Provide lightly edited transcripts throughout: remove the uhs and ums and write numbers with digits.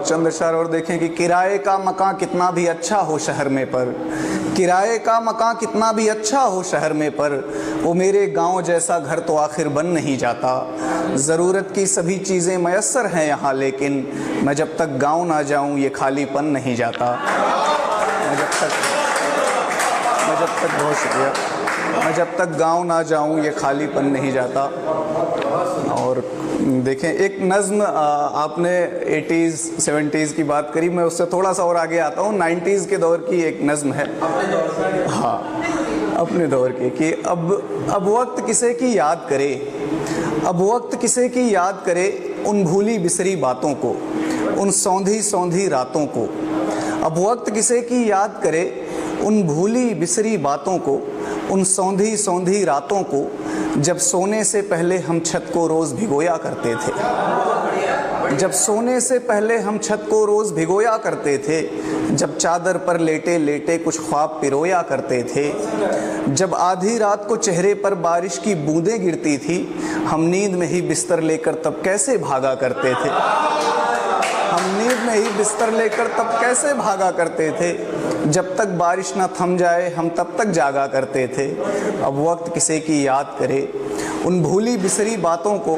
चंद अशआर और देखें कि किराए का मकान कितना भी अच्छा हो शहर में पर, किराए का मकान कितना भी अच्छा हो शहर में पर, वो मेरे गांव जैसा घर तो आखिर बन नहीं जाता। ज़रूरत की सभी चीज़ें मयस्सर हैं यहाँ, लेकिन मैं जब तक गांव ना जाऊँ ये खालीपन नहीं जाता। बहुत शुक्रिया। मैं जब तक गांव ना जाऊं ये खालीपन नहीं जाता। और देखें एक नज़्म, आपने 80s 70s की बात करी, मैं उससे थोड़ा सा और आगे आता हूँ। 90s के दौर की एक नज़्म है, हाँ अपने दौर की, कि अब वक्त किसे की याद करे, अब वक्त किसे की याद करे, उन भूली बिसरी बातों को, उन सौंधी सौंधी रातों को। अब वक्त किसे की याद करे, उन भूली बिसरी बातों को, उन सौंधी सौंधी रातों को, जब सोने से पहले हम छत को रोज़ भिगोया करते थे, जब सोने से पहले हम छत को रोज़ भिगोया करते थे, जब चादर पर लेटे लेटे कुछ ख्वाब पिरोया करते थे, जब आधी रात को चेहरे पर बारिश की बूंदें गिरती थी, हम नींद में ही बिस्तर लेकर तब कैसे भागा करते थे, हम नींद में ही बिस्तर लेकर तब कैसे भागा करते थे, जब तक बारिश ना थम जाए हम तब तक जागा करते थे। अब वक्त किसे की याद करे, उन भूली बिसरी बातों को,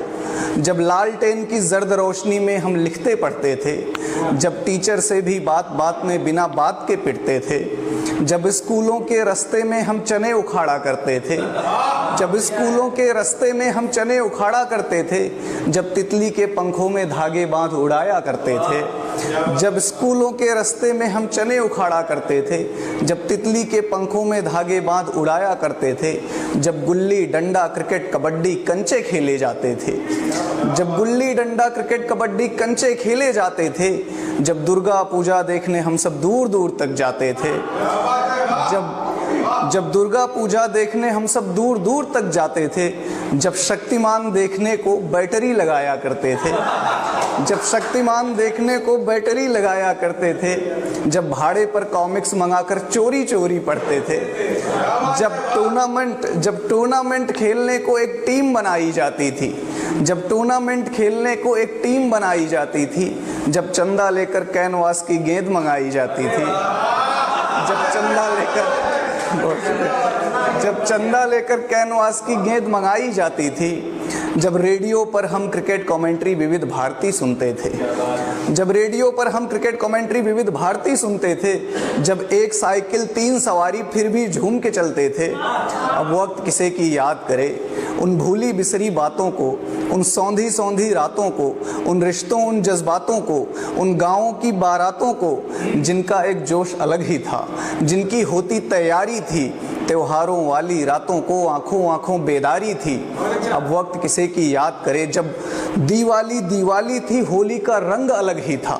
जब लालटेन की जर्द रोशनी में हम लिखते पढ़ते थे, जब टीचर से भी बात बात में बिना बात के पिटते थे, जब स्कूलों के रास्ते में हम चने उखाड़ा करते थे, जब स्कूलों के रास्ते में हम चने उखाड़ा करते थे, जब तितली के पंखों में धागे बांध उड़ाया करते थे, जब स्कूलों के रास्ते में हम चने उखाड़ा करते थे, जब तितली के पंखों में धागे बांध उड़ाया करते थे, जब गुल्ली डंडा क्रिकेट कबड्डी कंचे खेले जाते थे, जब गुल्ली डंडा क्रिकेट कबड्डी कंचे खेले जाते थे, जब दुर्गा पूजा देखने हम सब दूर दूर तक जाते थे, जब दुर्गा पूजा देखने हम सब दूर दूर तक जाते थे, जब शक्तिमान देखने को बैटरी लगाया करते थे, जब शक्तिमान देखने को बैटरी लगाया करते थे, जब भाड़े पर कॉमिक्स मंगाकर चोरी चोरी पढ़ते थे, जब टूर्नामेंट खेलने को एक टीम बनाई जाती थी, जब टूर्नामेंट खेलने को एक टीम बनाई जाती थी, जब चंदा लेकर कैनवास की गेंद मंगाई जाती थी, जब चंदा लेकर कैनवास की गेंद मंगाई जाती थी, जब रेडियो पर हम क्रिकेट कमेंट्री विविध भारती सुनते थे, जब रेडियो पर हम क्रिकेट कमेंट्री विविध भारती सुनते थे, जब एक साइकिल 3 सवारी फिर भी झूम के चलते थे। अब वक्त किसे की याद करे, उन भूली बिसरी बातों को, उन सौंधी सौंधी रातों को, उन रिश्तों उन जज्बातों को, उन गाँवों की बारातों को, जिनका एक जोश अलग ही था, जिनकी होती तैयारी थी, त्योहारों वाली रातों को आंखों आंखों बेदारी थी। अब वक्त किसे की याद करे, जब दीवाली थी होली का रंग अलग ही था,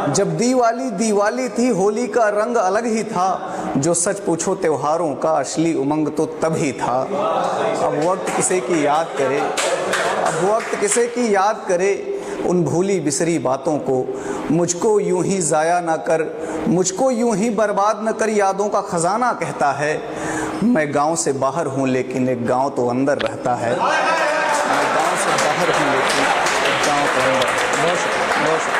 जब दीवाली थी होली का रंग अलग ही था, जो सच पूछो त्योहारों का असली उमंग तो तब ही था। अब वक्त किसे की याद करे, अब वक्त किसे की याद करे, उन भूली बिसरी बातों को, मुझको यूं ही ज़ाया ना कर, मुझको यूं ही बर्बाद न कर, यादों का ख़जाना कहता है। मैं गांव से बाहर हूं लेकिन एक गांव तो अंदर रहता है, मैं गांव से बाहर हूं लेकिन एक गांव तो अंदर। बहुत शुक्रिया।